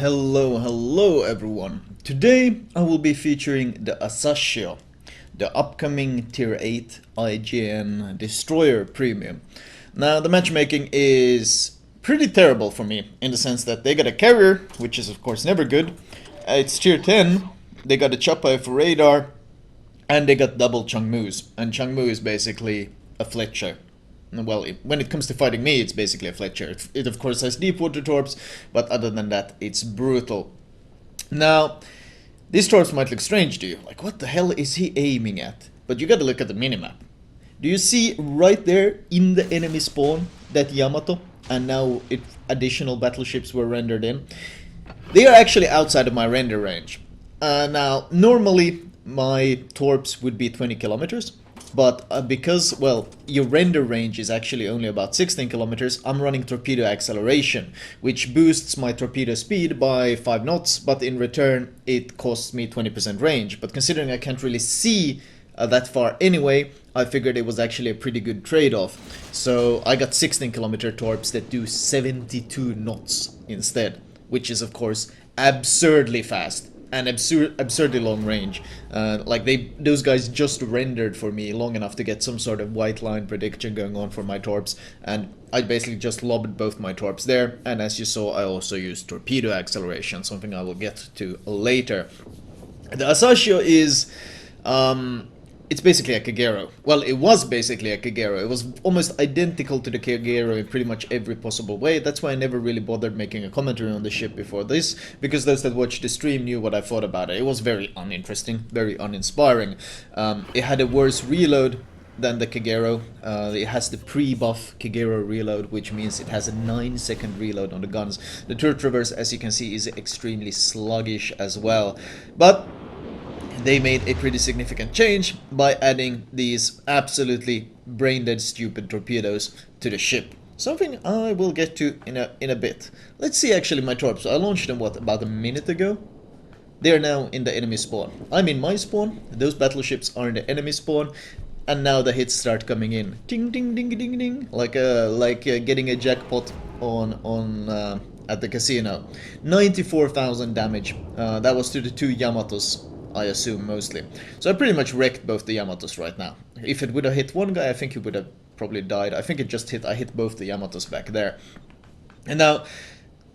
Hello everyone. Today I will be featuring the Asashio, the upcoming Tier 8 IGN Destroyer Premium. Now the matchmaking is pretty terrible for me in the sense that they got a carrier, which is of course never good. It's Tier 10, they got a chopper for radar, and they got double Changmus, and Changmu is basically a Fletcher. Well, when it comes to fighting me, it's basically a Fletcher. It of course has Deepwater torps, but other than that, it's brutal. Now, these torps might look strange to you, like what the hell is he aiming at? But you gotta look at the minimap. Do you see right there in the enemy spawn that Yamato, and now additional battleships were rendered in? They are actually outside of my render range. Now, normally my torps would be 20 kilometers. But because, well, your render range is actually only about 16 kilometers, I'm running torpedo acceleration, which boosts my torpedo speed by 5 knots, but in return it costs me 20% range. But considering I can't really see that far anyway, I figured it was actually a pretty good trade-off. So I got 16 kilometer torps that do 72 knots instead, which is of course absurdly fast and absurdly long range. Like those guys just rendered for me long enough to get some sort of white line prediction going on for my torps, and I basically just lobbed both my torps there. And as you saw, I also used torpedo acceleration, something I will get to later. The Asashio is it's basically a Kagero. Well, it was basically a Kagero. It was almost identical to the Kagero in pretty much every possible way. That's why I never really bothered making a commentary on the ship before this, because those that watched the stream knew what I thought about it. It was very uninteresting, very uninspiring. It had a worse reload than the Kagero. It has the pre-buff Kagero reload, which means it has a 9-second reload on the guns. The turret traverse, as you can see, is extremely sluggish as well. But they made a pretty significant change by adding these absolutely brain-dead stupid torpedoes to the ship. Something I will get to in a bit. Let's see actually my torps. I launched them, what, about a minute ago? They are now in the enemy spawn. I'm in my spawn, those battleships are in the enemy spawn, and now the hits start coming in. Ding ding ding ding ding, like getting a jackpot on at the casino. 94,000 damage. That was to the two Yamatos, I assume, mostly. So I pretty much wrecked both the Yamatos right now. If it would have hit one guy, I think he would have probably died. I think I hit both the Yamatos back there. And now,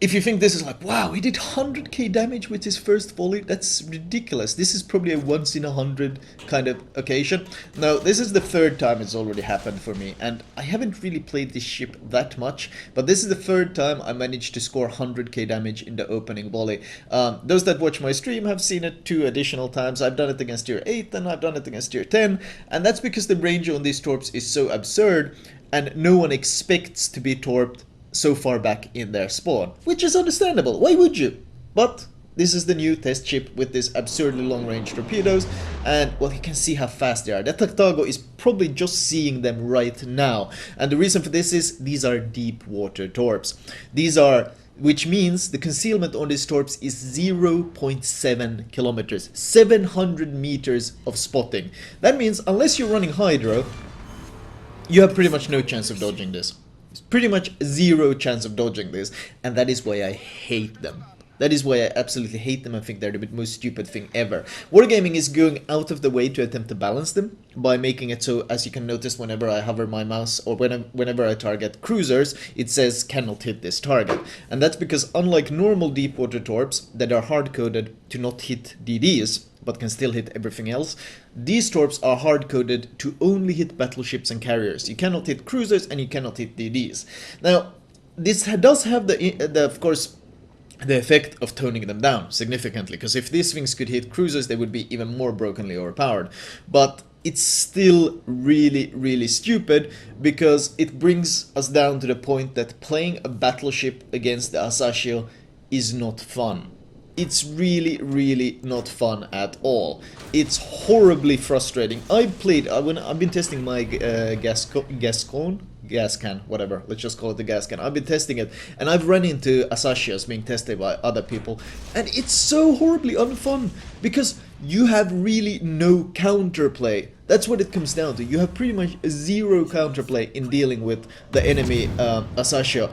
if you think this is like, wow, he did 100k damage with his first volley, that's ridiculous. This is probably a once in 100 kind of occasion. No, this is the third time it's already happened for me, and I haven't really played this ship that much, but this is the third time I managed to score 100k damage in the opening volley. Those that watch my stream have seen it 2 additional times. I've done it against tier 8 and I've done it against tier 10, and that's because the range on these torps is so absurd, and no one expects to be torped so far back in their spawn, which is understandable. Why would you? But this is the new test ship with this absurdly long range torpedoes, and well, you can see how fast they are. That Taktago is probably just seeing them right now, and the reason for this is these are deep water torps. Which means the concealment on these torps is 0.7 kilometers, 700 meters of spotting. That means unless you're running hydro, you have pretty much no chance of dodging this. Pretty much zero chance of dodging this, and that is why I hate them. That is why I absolutely hate them and think they're the most stupid thing ever. Wargaming is going out of the way to attempt to balance them by making it so, as you can notice whenever I hover my mouse or whenever I target cruisers, it says cannot hit this target. And that's because unlike normal deepwater torps that are hard-coded to not hit DDs, but can still hit everything else, these torps are hard-coded to only hit battleships and carriers. You cannot hit cruisers and you cannot hit DDs. Now, this does have of course, the effect of toning them down significantly, because if these things could hit cruisers, they would be even more brokenly overpowered. But it's still really, really stupid, because it brings us down to the point that playing a battleship against the Asashio is not fun. It's really, really not fun at all. It's horribly frustrating. I've been testing my gas can, whatever. Let's just call it the gas can. I've been testing it, and I've run into Asashios being tested by other people, and it's so horribly unfun because you have really no counterplay. That's what it comes down to. You have pretty much zero counterplay in dealing with the enemy Asashio.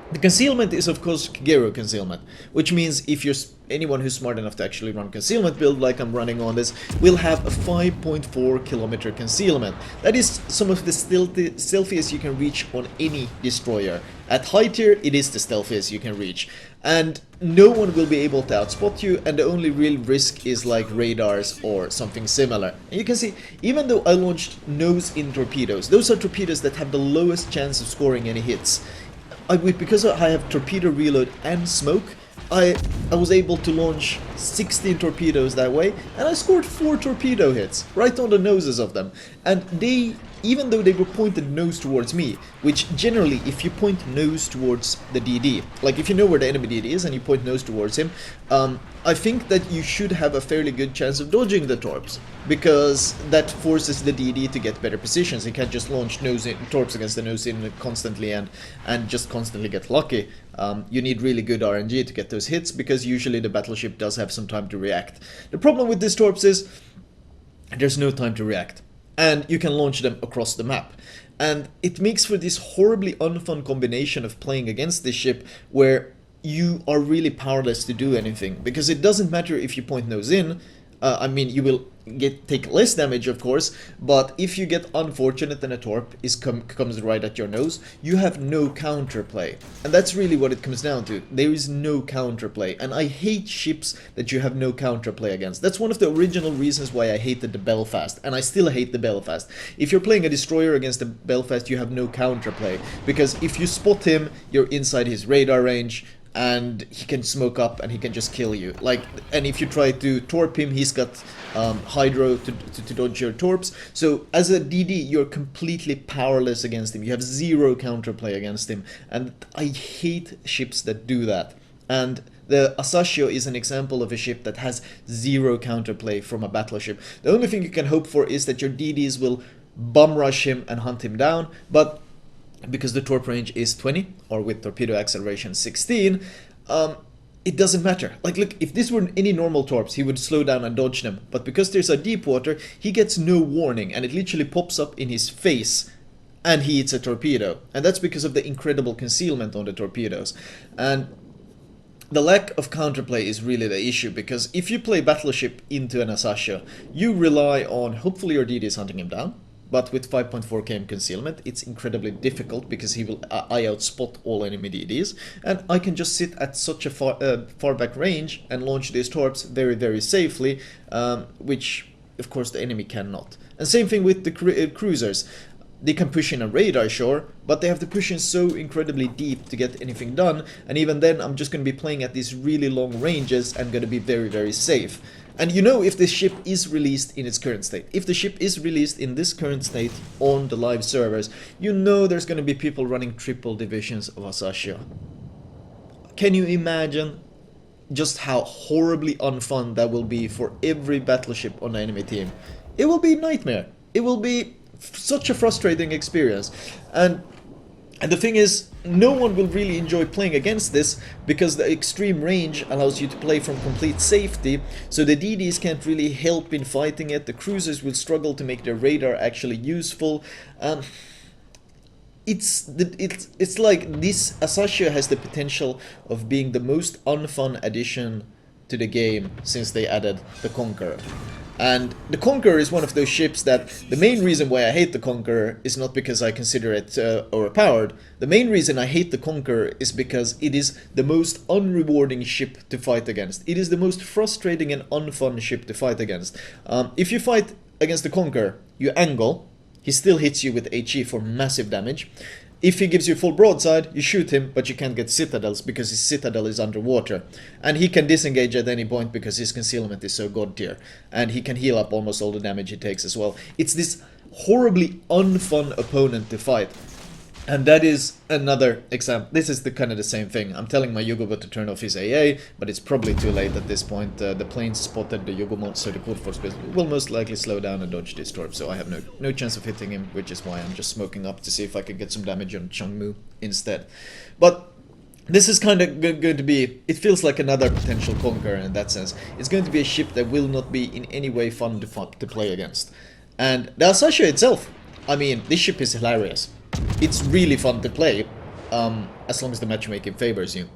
The concealment is of course Kagero concealment, which means if you're anyone who's smart enough to actually run concealment build like I'm running on this, will have a 5.4 kilometer concealment. That is some of the stealthiest you can reach on any destroyer. At high tier, it is the stealthiest you can reach. And no one will be able to outspot you, and the only real risk is like radars or something similar. And you can see, even though I launched nose-in torpedoes, those are torpedoes that have the lowest chance of scoring any hits. Because I have torpedo reload and smoke, I was able to launch 16 torpedoes that way, and I scored 4 torpedo hits right on the noses of them. And they, even though they were pointed nose towards me, which generally if you point nose towards the DD, like if you know where the enemy DD is and you point nose towards him, I think that you should have a fairly good chance of dodging the torps, because that forces the DD to get better positions. He can't just launch torps against the nose in constantly and just constantly get lucky. You need really good RNG to get those hits, because usually the battleship does have some time to react. The problem with these torps is there's no time to react, and you can launch them across the map. And it makes for this horribly unfun combination of playing against this ship where you are really powerless to do anything, because it doesn't matter if you point nose in. I mean, you will take less damage, of course, but if you get unfortunate and a torp comes right at your nose, you have no counterplay. And that's really what it comes down to. There is no counterplay, and I hate ships that you have no counterplay against. That's one of the original reasons why I hated the Belfast, and I still hate the Belfast. If you're playing a destroyer against the Belfast, you have no counterplay, because if you spot him, you're inside his radar range, and he can smoke up and he can just kill you. Like, and if you try to torp him, he's got hydro to dodge your torps. So as a DD, you're completely powerless against him. You have zero counterplay against him, and I hate ships that do that. And the Asashio is an example of a ship that has zero counterplay from a battleship. The only thing you can hope for is that your DDs will bum rush him and hunt him down, but because the torp range is 20, or with torpedo acceleration 16, it doesn't matter. Like, look, if this were any normal torps, he would slow down and dodge them. But because there's a Deepwater, he gets no warning, and it literally pops up in his face, and he hits a torpedo. And that's because of the incredible concealment on the torpedoes. And the lack of counterplay is really the issue, because if you play battleship into an Asashio, you rely on, hopefully your DD is hunting him down. But with 5.4 km concealment, it's incredibly difficult, because he will outspot all enemy DDs. And I can just sit at such a far back range and launch these torps very, very safely, which, of course, the enemy cannot. And same thing with the cruisers. They can push in a radar, sure, but they have to push in so incredibly deep to get anything done. And even then, I'm just going to be playing at these really long ranges and going to be very, very safe. And you know, if this ship is released in its current state, if the ship is released in this current state on the live servers, you know there's going to be people running triple divisions of Asashio. Can you imagine just how horribly unfun that will be for every battleship on the enemy team? It will be a nightmare. It will be such a frustrating experience. And the thing is, no one will really enjoy playing against this, because the extreme range allows you to play from complete safety, so the DDs can't really help in fighting it. The cruisers will struggle to make their radar actually useful. It's like this Asashio has the potential of being the most unfun addition to the game since they added the Conqueror. And the Conqueror is one of those ships that the main reason why I hate the Conqueror is not because I consider it overpowered. The main reason I hate the Conqueror is because it is the most unrewarding ship to fight against. It is the most frustrating and unfun ship to fight against. If you fight against the Conqueror, you angle, he still hits you with HE for massive damage. If he gives you full broadside, you shoot him, but you can't get citadels because his citadel is underwater. And he can disengage at any point because his concealment is so god tier. And he can heal up almost all the damage he takes as well. It's this horribly unfun opponent to fight. And that is another example. This is kind of the same thing. I'm telling my Yugobot to turn off his AA, but it's probably too late at this point. The plane spotted the Yugomot, so the Cold Force will most likely slow down and dodge this torp. So I have no chance of hitting him, which is why I'm just smoking up to see if I can get some damage on Changmu instead. But this is kind of going to be, it feels like another potential Conqueror in that sense. It's going to be a ship that will not be in any way fun to play against. And the Asashio itself, I mean, this ship is hilarious. It's really fun to play, as long as the matchmaking favors you.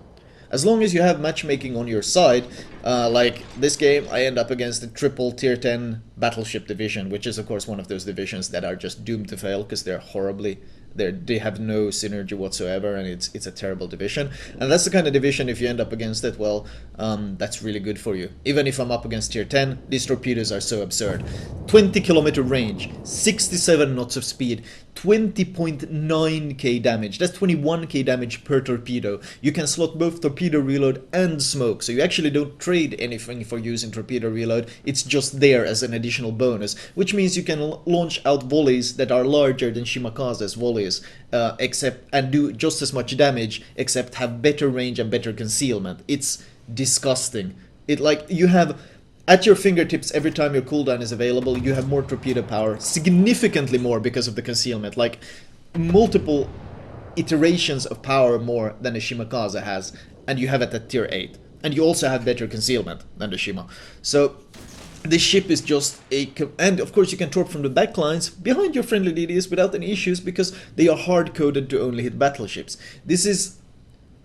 As long as you have matchmaking on your side, like this game, I end up against the triple tier 10 battleship division, which is of course one of those divisions that are just doomed to fail because they're horribly, they have no synergy whatsoever, and it's a terrible division. And that's the kind of division, if you end up against it, well, that's really good for you. Even if I'm up against tier 10, these torpedoes are so absurd. 20-kilometer range, 67 knots of speed, 20.9k damage. That's 21k damage per torpedo. You can slot both torpedo reload and smoke, so you actually don't trade anything for using torpedo reload. It's just there as an additional bonus, which means you can launch out volleys that are larger than Shimakaze's volleys, except and do just as much damage, except have better range and better concealment. It's disgusting. It, like, you have at your fingertips every time your cooldown is available, you have more torpedo power, significantly more because of the concealment, like multiple iterations of power more than the Shimakaze has, and you have it at tier 8. And you also have better concealment than the Shima. So this ship is just a... And of course you can torp from the backlines behind your friendly DDs without any issues, because they are hard-coded to only hit battleships. This is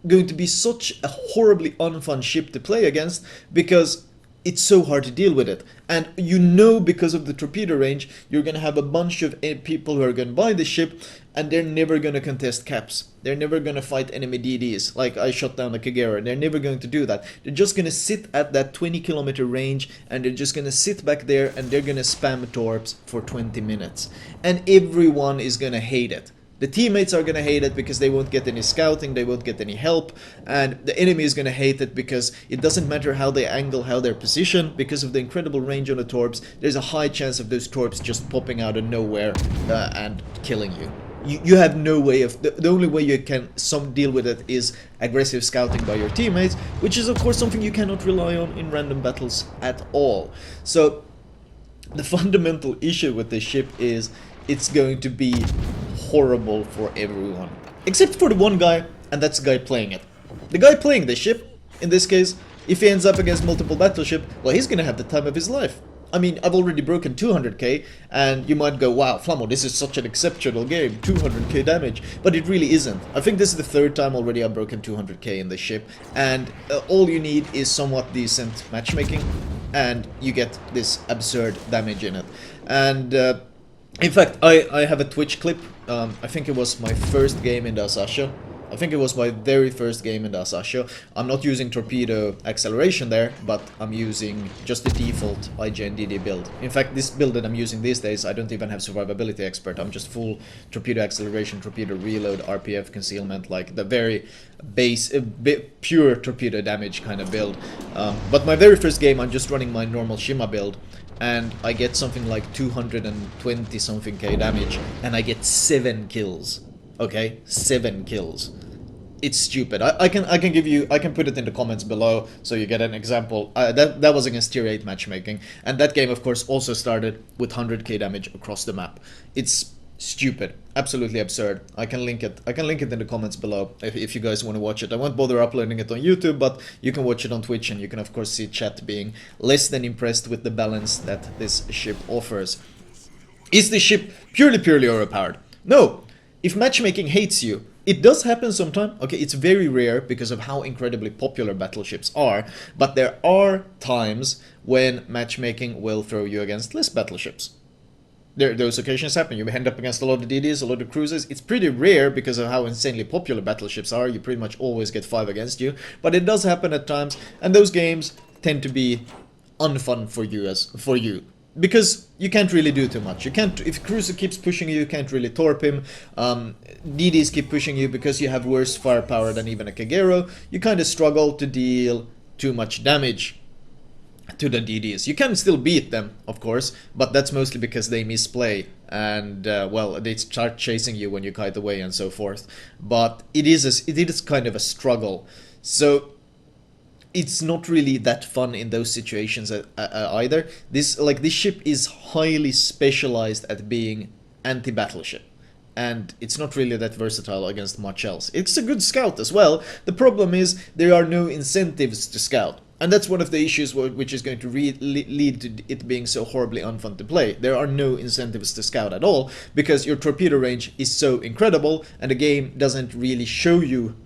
going to be such a horribly unfun ship to play against, because it's so hard to deal with it. And you know, because of the torpedo range, you're going to have a bunch of people who are going to buy the ship, and they're never going to contest caps. They're never going to fight enemy DDs, like I shot down the Kagera. They're never going to do that. They're just going to sit at that 20-kilometer range, and they're just going to sit back there, and they're going to spam torps for 20 minutes. And everyone is going to hate it. The teammates are gonna hate it because they won't get any scouting, they won't get any help, and the enemy is gonna hate it because it doesn't matter how they angle, how they're positioned, because of the incredible range on the torps. There's a high chance of those torps just popping out of nowhere and killing you. You have no way of... The only way you can deal with it is aggressive scouting by your teammates, which is of course something you cannot rely on in random battles at all. So the fundamental issue with this ship is it's going to be horrible for everyone, except for the one guy, and that's the guy playing it. The guy playing this ship, in this case, if he ends up against multiple battleship, well, he's gonna have the time of his life. I mean, I've already broken 200k, and you might go, wow, Flamu, this is such an exceptional game, 200k damage, but it really isn't. I think this is the third time already I've broken 200k in this ship, and all you need is somewhat decent matchmaking, and you get this absurd damage in it. And in fact, I have a Twitch clip. I think it was my first game in the Asashio. I think it was my very first game in the Asashio. I'm not using torpedo acceleration there, but I'm using just the default IGN DD build. In fact, this build that I'm using these days, I don't even have survivability expert. I'm just full torpedo acceleration, torpedo reload, RPF concealment, like the very base, pure torpedo damage kind of build. But my very first game, I'm just running my normal Shima build, and I get something like 220 something k damage, and I get 7 kills. Okay, 7 kills. It's stupid. I can give you, I can put it in the comments below so you get an example. That was against tier 8 matchmaking, and that game of course also started with 100k damage across the map. It's stupid, absolutely absurd. I can link it in the comments below if you guys want to watch it. I won't bother uploading it on YouTube, but you can watch it on Twitch, and you can of course see chat being less than impressed with the balance that this ship offers. Is this ship purely overpowered? No. If matchmaking hates you, it does happen sometimes. Okay, it's very rare because of how incredibly popular battleships are, but there are times when matchmaking will throw you against less battleships. Those occasions happen. You end up against a lot of DDs, a lot of cruisers. It's pretty rare because of how insanely popular battleships are. You pretty much always get 5 against you, but it does happen at times, and those games tend to be unfun for you. Because you can't really do too much. You can't, if cruiser keeps pushing you can't really torp him. DDs keep pushing you because you have worse firepower than even a Kagero. You kind of struggle to deal too much damage to the DDs. You can still beat them, of course, but that's mostly because they misplay, and well, they start chasing you when you kite away and so forth. But it is kind of a struggle. So it's not really that fun in those situations either. This ship is highly specialized at being anti-battleship, and it's not really that versatile against much else. It's a good scout as well. The problem is there are no incentives to scout. And that's one of the issues which is going to lead to it being so horribly unfun to play. There are no incentives to scout at all, because your torpedo range is so incredible, and the game doesn't really show you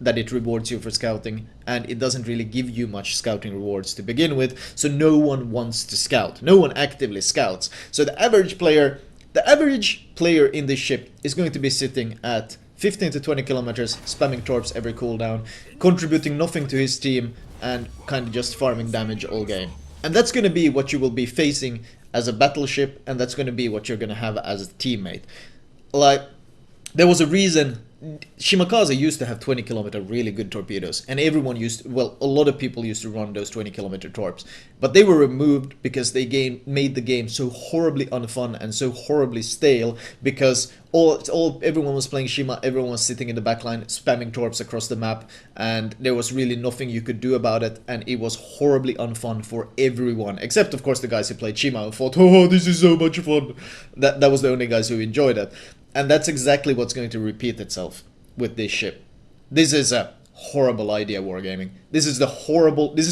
that it rewards you for scouting, and it doesn't really give you much scouting rewards to begin with, so no one wants to scout. No one actively scouts. So the average player in this ship is going to be sitting at 15 to 20 kilometers, spamming torps every cooldown, contributing nothing to his team, and kind of just farming damage all game. And that's going to be what you will be facing as a battleship, and that's going to be what you're going to have as a teammate. Like, there was a reason Shimakaze used to have 20 kilometer really good torpedoes, and everyone used to, well, a lot of people used to run those 20 kilometer torps, but they were removed because they made the game so horribly unfun and so horribly stale, because everyone was playing Shima, everyone was sitting in the backline spamming torps across the map, and there was really nothing you could do about it, and it was horribly unfun for everyone, except of course the guys who played Shima and thought, oh, this is so much fun. That was the only guys who enjoyed it. And that's exactly what's going to repeat itself with this ship. This is a horrible idea, Wargaming. This is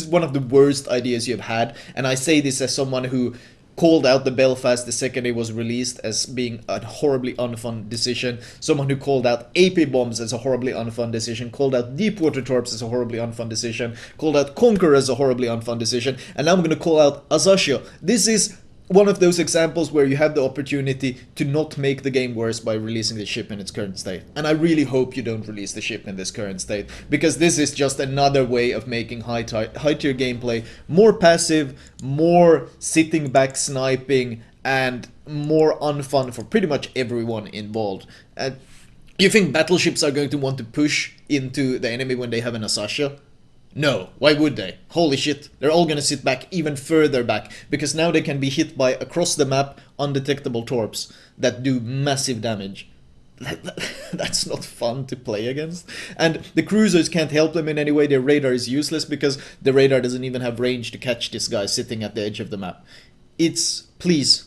one of the worst ideas you've had, and I say this as someone who called out the Belfast the second it was released as being a horribly unfun decision, someone who called out AP bombs as a horribly unfun decision, called out Deepwater torps as a horribly unfun decision, called out Conqueror as a horribly unfun decision, and now I'm going to call out Asashio. This is one of those examples where you have the opportunity to not make the game worse by releasing the ship in its current state. And I really hope you don't release the ship in this current state, because this is just another way of making high-tier gameplay more passive, more sitting back sniping, and more unfun for pretty much everyone involved. You think battleships are going to want to push into the enemy when they have an Asashio? No, why would they? Holy shit, they're all gonna sit back even further back, because now they can be hit by across the map undetectable torps that do massive damage. That's not fun to play against. And the cruisers can't help them in any way. Their radar is useless because the radar doesn't even have range to catch this guy sitting at the edge of the map. Please,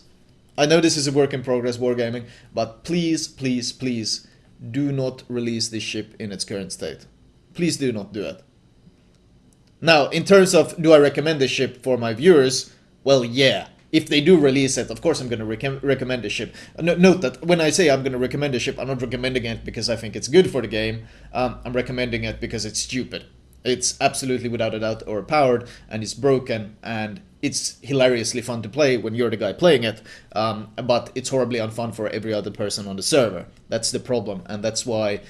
I know this is a work in progress, Wargaming, but please, please, please do not release this ship in its current state. Please do not do it. Now, in terms of do I recommend this ship for my viewers, well, yeah. If they do release it, of course I'm going to recommend the ship. Note that when I say I'm going to recommend the ship, I'm not recommending it because I think it's good for the game. I'm recommending it because it's stupid. It's absolutely without a doubt overpowered, and it's broken, and it's hilariously fun to play when you're the guy playing it, but it's horribly unfun for every other person on the server. That's the problem, and that's why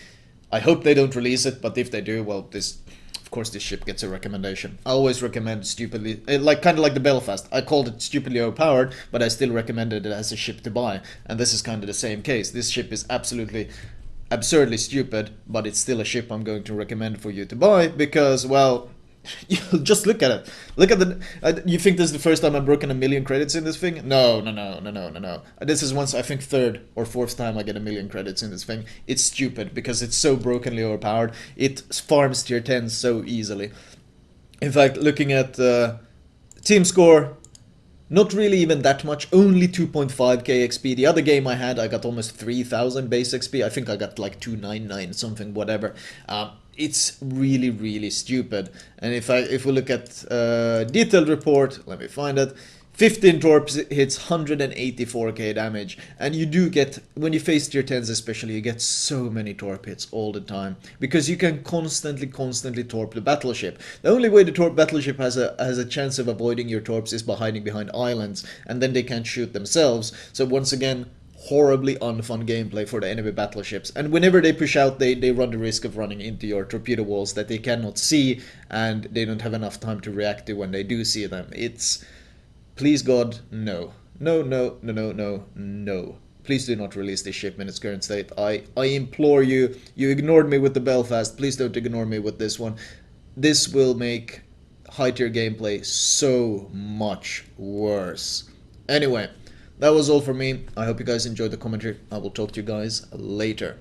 I hope they don't release it, but if they do, well, of course this ship gets a recommendation. I always recommend stupidly, kind of like the Belfast. I called it stupidly overpowered, but I still recommended it as a ship to buy. And this is kind of the same case. This ship is absolutely absurdly stupid, but it's still a ship I'm going to recommend for you to buy because, well, just look at it. Look at the. You think this is the first time I've broken 1 million credits in this thing? No. This is once, I think, third or fourth time I get 1 million credits in this thing. It's stupid because it's so brokenly overpowered. It farms tier 10 so easily. In fact, looking at team score, not really even that much. Only 2.5k XP. The other game I had, I got almost 3,000 base XP. I think I got like 299 something, whatever. It's really, really stupid. And if we look at detailed report, let me find it. 15 torps hits 184k damage, and you do get, when you face tier 10s especially, you get so many torp hits all the time, because you can constantly torp the battleship. The only way the torp battleship has a chance of avoiding your torps is by hiding behind islands, and then they can't shoot themselves. So once again, horribly unfun gameplay for the enemy battleships, and whenever they push out, they run the risk of running into your torpedo walls that they cannot see, and they don't have enough time to react to when they do see them. It's... Please God, no. No. Please do not release this ship in its current state. I implore you. You ignored me with the Belfast. Please don't ignore me with this one. This will make high tier gameplay so much worse. Anyway, that was all for me. I hope you guys enjoyed the commentary. I will talk to you guys later.